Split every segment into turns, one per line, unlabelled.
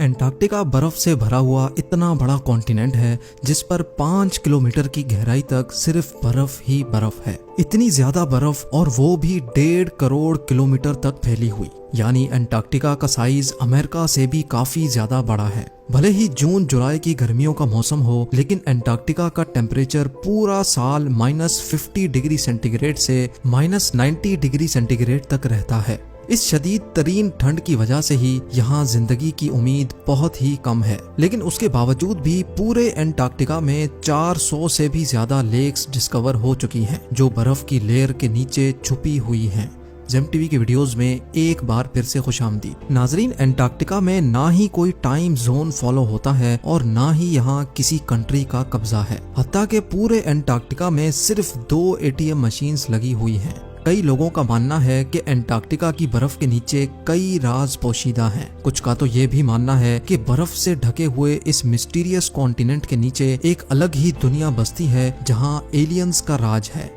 Antarctica बर्फ से भरा हुआ इतना बड़ा कॉन्टिनेंट है जिस पर 5 किलोमीटर की गहराई तक सिर्फ बर्फ ही बर्फ है। इतनी ज्यादा बर्फ, और वो भी 1.5 करोड़ किलोमीटर तक फैली हुई। यानी एंटार्क्टिका का साइज अमेरिका से भी काफी ज्यादा बड़ा है। भले ही जून जुलाई की गर्मियों का मौसम हो, लेकिन एंटार्क्टिका का टेम्परेचर पूरा साल -50 डिग्री सेंटीग्रेड से -90 डिग्री सेंटीग्रेड तक रहता है। इस शदीद तरीन ठंड की वजह से ही यहाँ जिंदगी की उम्मीद बहुत ही कम है। लेकिन उसके बावजूद भी पूरे एंटार्क्टिका में 400 से भी ज्यादा लेक्स डिस्कवर हो चुकी हैं, जो बर्फ की लेयर के नीचे छुपी हुई हैं। जेम टीवी के वीडियोस में एक बार फिर से खुशामदीद। नाजरीन, एंटार्क्टिका में ना ही कोई टाइम जोन फॉलो होता है और ना ही यहाँ किसी कंट्री का कब्जा है। हत्ता के पूरे एंटार्क्टिका में सिर्फ 2 ATM मशीन्स लगी हुई हैं। कई लोगों का मानना है कि एंटार्क्टिका की बर्फ के नीचे कई राज पोशीदा हैं। कुछ का तो ये भी मानना है कि बर्फ से ढके हुए इस मिस्टीरियस कॉन्टिनेंट के नीचे एक अलग ही दुनिया बसती है जहाँ एलियंस का राज है।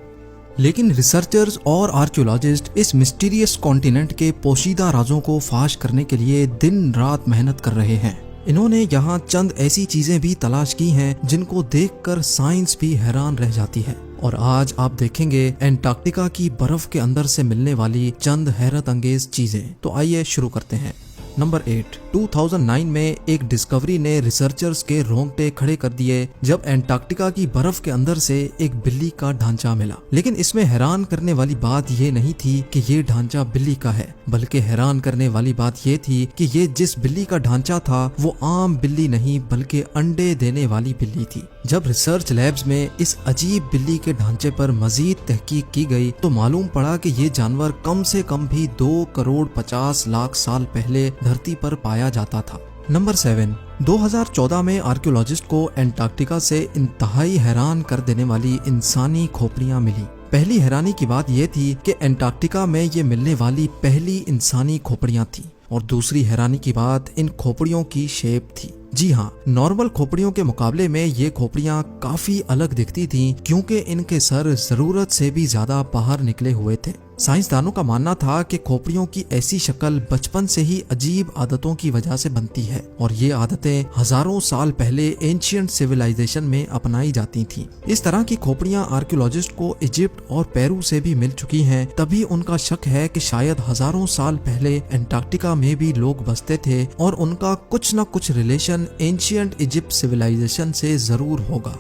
लेकिन रिसर्चर्स और आर्कियोलॉजिस्ट इस मिस्टीरियस कॉन्टिनेंट के पोशीदा राजों को फाश करने के लिए दिन रात मेहनत कर रहे हैं। इन्होंने यहाँ चंद ऐसी चीजें भी तलाश की हैं जिनको देखकर साइंस भी हैरान रह जाती है। और आज आप देखेंगे एंटार्क्टिका की बर्फ के अंदर से मिलने वाली चंद हैरत अंगेज चीजें। तो आइए शुरू करते हैं। नंबर 8। 2009 में एक डिस्कवरी ने रिसर्चर्स के रोंगटे खड़े कर दिए जब एंटार्क्टिका की बर्फ के अंदर से एक बिल्ली का ढांचा मिला। लेकिन इसमें हैरान करने वाली बात ये नहीं थी कि ये ढांचा बिल्ली का है, बल्कि हैरान करने वाली बात ये थी कि ये जिस बिल्ली का ढांचा था वो आम बिल्ली नहीं बल्कि अंडे देने वाली बिल्ली थी। जब रिसर्च लैब्स में इस अजीब बिल्ली के ढांचे पर मजीद तहकीक की गई तो मालूम पड़ा कि ये जानवर कम से कम भी 2 करोड़ 50 लाख साल पहले धरती पर पाया जाता था। नंबर 7। 2014 में आर्कियोलॉजिस्ट को एंटार्क्टिका से इंतहाई हैरान कर देने वाली इंसानी खोपड़ियां मिली। पहली हैरानी की बात यह थी कि एंटार्क्टिका में ये मिलने वाली पहली इंसानी खोपड़ियां थी, और दूसरी हैरानी की बात इन खोपड़ियों की शेप थी। जी हाँ, नॉर्मल खोपड़ियों के मुकाबले में ये खोपड़ियां काफी अलग दिखती थीं क्योंकि इनके सर जरूरत से भी ज्यादा बाहर निकले हुए थे। साइंसदानों का मानना था कि खोपड़ियों की ऐसी शक्ल बचपन से ही अजीब आदतों की वजह से बनती है, और ये आदतें हजारों साल पहले एंशिएंट सिविलाइजेशन में अपनाई जाती थीं। इस तरह की खोपड़ियां आर्कियोलॉजिस्ट को इजिप्ट और पेरू से भी मिल चुकी हैं। तभी उनका शक है कि शायद हजारों साल पहले एंटार्क्टिका में भी लोग बसते थे और उनका कुछ न कुछ रिलेशन एंशिएंट इजिप्ट सिविलाइजेशन से जरूर होगा।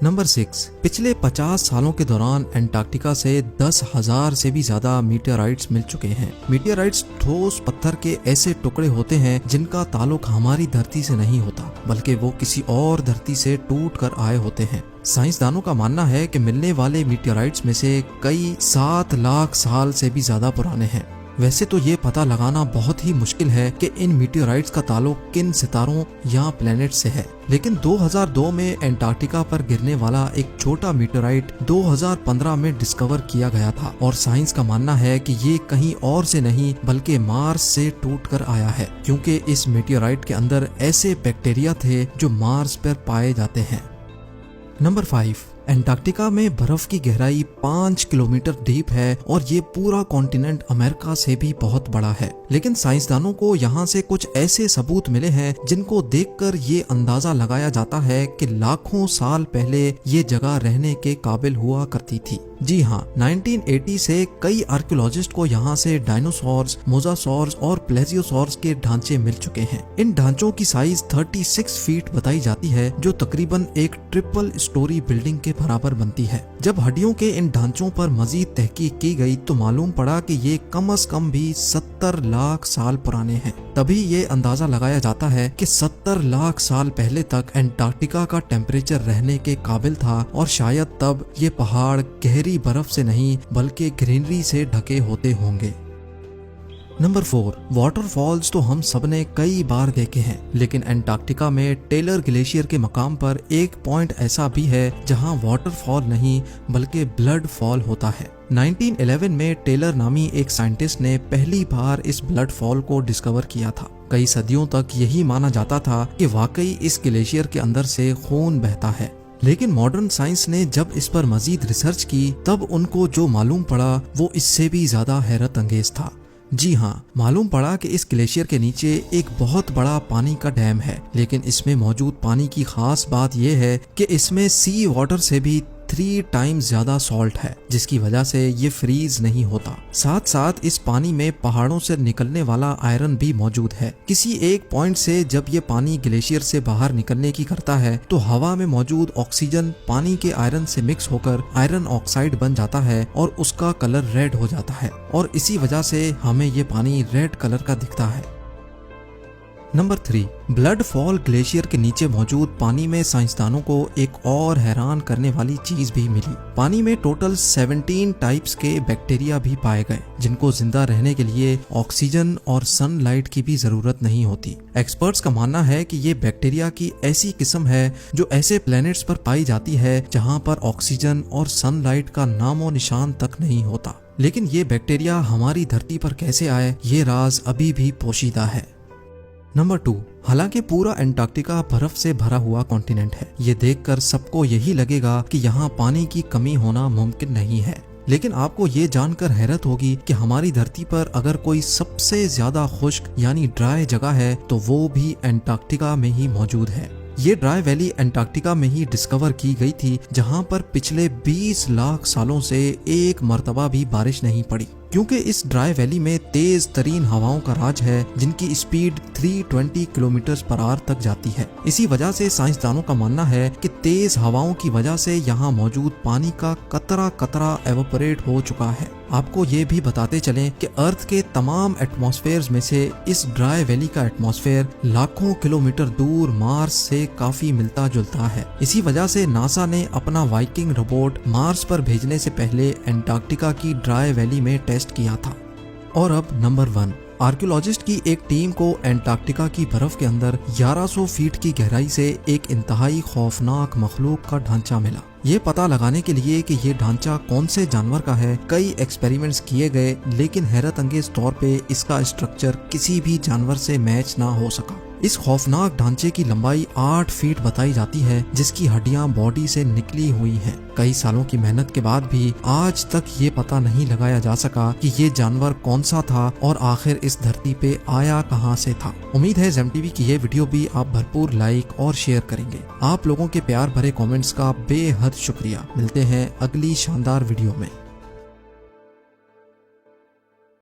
नंबर 6। पिछले 50 सालों के दौरान एंटार्क्टिका से 10,000 से भी ज्यादा मीटियोराइट्स मिल चुके हैं। मीटियोराइट्स ठोस पत्थर के ऐसे टुकड़े होते हैं जिनका ताल्लुक हमारी धरती से नहीं होता, बल्कि वो किसी और धरती से टूट कर आए होते हैं। साइंसदानों का मानना है कि मिलने वाले मीटियोराइट्स में से कई 7 लाख साल से भी ज्यादा पुराने हैं। वैसे तो ये पता लगाना बहुत ही मुश्किल है कि इन मीटियोराइट्स का ताल्लुक किन सितारों या प्लेनेट से है, लेकिन 2002 में एंटार्क्टिका पर गिरने वाला एक छोटा मीटियोराइट 2015 में डिस्कवर किया गया था, और साइंस का मानना है कि ये कहीं और से नहीं बल्कि मार्स से टूटकर आया है, क्योंकि इस मीटियोराइट के अंदर ऐसे बैक्टीरिया थे जो मार्स पर पाए जाते हैं। नंबर 5। एंटार्क्टिका में बर्फ की गहराई 5 किलोमीटर डीप है, और ये पूरा कॉन्टिनेंट अमेरिका से भी बहुत बड़ा है। लेकिन साइंसदानों को यहाँ से कुछ ऐसे सबूत मिले हैं जिनको देखकर ये अंदाजा लगाया जाता है कि लाखों साल पहले ये जगह रहने के काबिल हुआ करती थी। जी हाँ, 1980 से कई आर्कियोलॉजिस्ट को यहाँ से डायनासोर्स, मोजासोर्स और प्लेजियोसोर्स के ढांचे मिल चुके हैं। इन ढांचों की साइज 36 फीट बताई जाती है, जो तकरीबन एक ट्रिपल स्टोरी बिल्डिंग के बराबर बनती है। जब हड्डियों के इन ढांचों पर मजीद तहकीक की गई तो मालूम पड़ा कि ये कम से कम भी 70 लाख साल पुराने हैं। तभी ये अंदाजा लगाया जाता है कि 70 लाख साल पहले तक एंटार्क्टिका का टेम्परेचर रहने के काबिल था, और शायद तब ये पहाड़ गहरी बर्फ से नहीं बल्कि ग्रीनरी से ढके होते होंगे। नंबर 4। वाटरफॉल्स तो हम सबने कई बार देखे हैं, लेकिन एंटार्क्टिका में टेलर ग्लेशियर के मकाम पर एक पॉइंट ऐसा भी है जहां वाटरफॉल नहीं बल्कि ब्लड फॉल होता है। 1911 में टेलर नामी एक साइंटिस्ट ने पहली बार इस ब्लड फॉल को डिस्कवर किया था। कई सदियों तक यही माना जाता था कि वाकई इस ग्लेशियर के अंदर से खून बहता है, लेकिन मॉडर्न साइंस ने जब इस पर मजीद रिसर्च की तब उनको जो मालूम पड़ा वो इससे भी ज्यादा हैरत अंगेज था। जी हाँ, मालूम पड़ा कि इस ग्लेशियर के नीचे एक बहुत बड़ा पानी का डैम है, लेकिन इसमें मौजूद पानी की खास बात यह है कि इसमें सी वाटर से भी 3 टाइम्स ज्यादा सॉल्ट है, जिसकी वजह से ये फ्रीज नहीं होता। साथ साथ इस पानी में पहाड़ों से निकलने वाला आयरन भी मौजूद है। किसी एक पॉइंट से जब ये पानी ग्लेशियर से बाहर निकलने की करता है तो हवा में मौजूद ऑक्सीजन पानी के आयरन से मिक्स होकर आयरन ऑक्साइड बन जाता है और उसका कलर रेड हो जाता है, और इसी वजह से हमें ये पानी रेड कलर का दिखता है। नंबर 3, ब्लड फॉल ग्लेशियर के नीचे मौजूद पानी में साइंसदानों को एक और हैरान करने वाली चीज भी मिली। पानी में टोटल 17 टाइप्स के बैक्टीरिया भी पाए गए, जिनको जिंदा रहने के लिए ऑक्सीजन और सनलाइट की भी जरूरत नहीं होती। एक्सपर्ट्स का मानना है कि ये बैक्टीरिया की ऐसी किस्म है जो ऐसे प्लैनेट्स पर पाई जाती है जहाँ पर ऑक्सीजन और सनलाइट का नामो निशान तक नहीं होता। लेकिन ये बैक्टीरिया हमारी धरती पर कैसे आए, ये राज अभी भी पोशीदा है। नंबर 2, हालांकि पूरा एंटार्क्टिका बर्फ से भरा हुआ कॉन्टिनेंट है, ये देखकर सबको यही लगेगा कि यहाँ पानी की कमी होना मुमकिन नहीं है। लेकिन आपको ये जानकर हैरत होगी कि हमारी धरती पर अगर कोई सबसे ज्यादा खुश्क यानी ड्राई जगह है तो वो भी एंटार्क्टिका में ही मौजूद है। ये ड्राई वैली एंटार्क्टिका में ही डिस्कवर की गई थी, जहाँ पर पिछले 20 लाख सालों से एक मर्तबा भी बारिश नहीं पड़ी, क्योंकि इस ड्राई वैली में तेज तरीन हवाओं का राज है, जिनकी स्पीड 320 किलोमीटर पर आवर तक जाती है। इसी वजह से साइंसदानों का मानना है कि तेज हवाओं की वजह से यहाँ मौजूद पानी का कतरा कतरा एवोपरेट हो चुका है। आपको ये भी बताते चलें कि अर्थ के तमाम एटमॉस्फेयर्स में से इस ड्राई वैली का एटमॉस्फेयर लाखों किलोमीटर दूर मार्स से काफी मिलता जुलता है। इसी वजह से नासा ने अपना वाइकिंग रोबोट मार्स पर भेजने से पहले एंटार्क्टिका की ड्राई वैली में टेस्ट किया था। और अब नंबर 1, आर्कियोलॉजिस्ट की एक टीम को एंटार्क्टिका की बर्फ के अंदर 1100 फीट की गहराई से एक इंतहाई खौफनाक मखलूक का ढांचा मिला। ये पता लगाने के लिए कि ये ढांचा कौन से जानवर का है, कई एक्सपेरिमेंट्स किए गए, लेकिन हैरत अंगेज तौर पे इसका स्ट्रक्चर किसी भी जानवर से मैच ना हो सका। इस खौफनाक ढांचे की लंबाई 8 फीट बताई जाती है, जिसकी हड्डियां बॉडी से निकली हुई हैं। कई सालों की मेहनत के बाद भी आज तक ये पता नहीं लगाया जा सका कि ये जानवर कौन सा था और आखिर इस धरती पे आया कहां से था। उम्मीद है जेम टीवी की ये वीडियो भी आप भरपूर लाइक और शेयर करेंगे। आप लोगों के प्यार भरे कमेंट्स का बेहद शुक्रिया। मिलते हैं अगली शानदार वीडियो में।